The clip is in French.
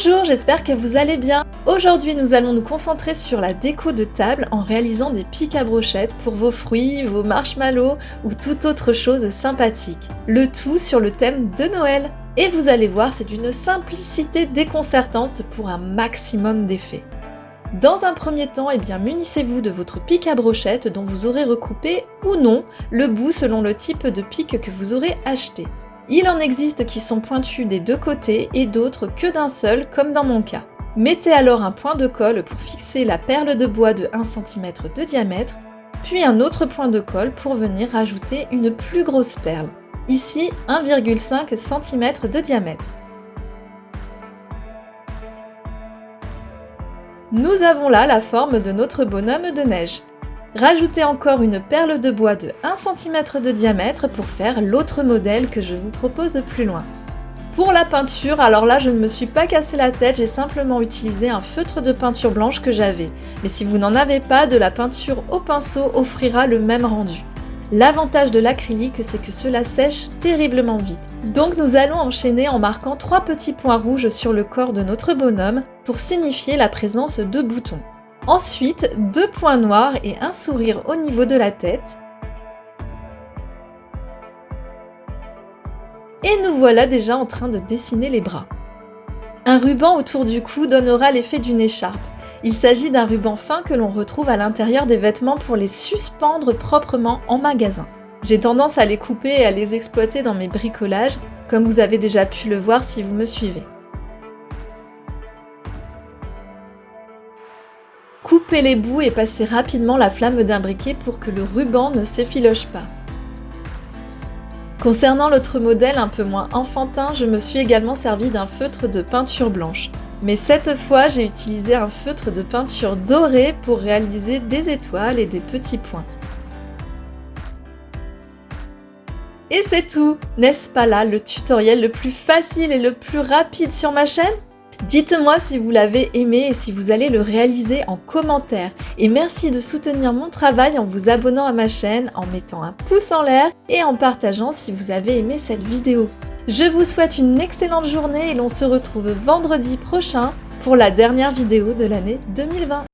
Bonjour, j'espère que vous allez bien. Aujourd'hui, nous allons nous concentrer sur la déco de table en réalisant des pics à brochettes pour vos fruits, vos marshmallows ou toute autre chose sympathique. Le tout sur le thème de Noël. Et vous allez voir, c'est d'une simplicité déconcertante pour un maximum d'effets. Dans un premier temps, munissez-vous de votre pic à brochettes dont vous aurez recoupé ou non le bout selon le type de pic que vous aurez acheté. Il en existe qui sont pointus des deux côtés et d'autres que d'un seul, comme dans mon cas. Mettez alors un point de colle pour fixer la perle de bois de 1 cm de diamètre, puis un autre point de colle pour venir rajouter une plus grosse perle, ici 1,5 cm de diamètre. Nous avons là la forme de notre bonhomme de neige. Rajoutez encore une perle de bois de 1 cm de diamètre pour faire l'autre modèle que je vous propose plus loin. Pour la peinture, alors là je ne me suis pas cassé la tête, j'ai simplement utilisé un feutre de peinture blanche que j'avais. Mais si vous n'en avez pas, de la peinture au pinceau offrira le même rendu. L'avantage de l'acrylique, c'est que cela sèche terriblement vite. Donc nous allons enchaîner en marquant 3 petits points rouges sur le corps de notre bonhomme pour signifier la présence de boutons. Ensuite, 2 points noirs et un sourire au niveau de la tête. Et nous voilà déjà en train de dessiner les bras. Un ruban autour du cou donnera l'effet d'une écharpe. Il s'agit d'un ruban fin que l'on retrouve à l'intérieur des vêtements pour les suspendre proprement en magasin. J'ai tendance à les couper et à les exploiter dans mes bricolages, comme vous avez déjà pu le voir si vous me suivez. Coupez les bouts et passez rapidement la flamme d'un briquet pour que le ruban ne s'effiloche pas. Concernant l'autre modèle un peu moins enfantin, je me suis également servi d'un feutre de peinture blanche. Mais cette fois, j'ai utilisé un feutre de peinture dorée pour réaliser des étoiles et des petits points. Et c'est tout! N'est-ce pas là le tutoriel le plus facile et le plus rapide sur ma chaîne? Dites-moi si vous l'avez aimé et si vous allez le réaliser en commentaire. Et merci de soutenir mon travail en vous abonnant à ma chaîne, en mettant un pouce en l'air et en partageant si vous avez aimé cette vidéo. Je vous souhaite une excellente journée et l'on se retrouve vendredi prochain pour la dernière vidéo de l'année 2020.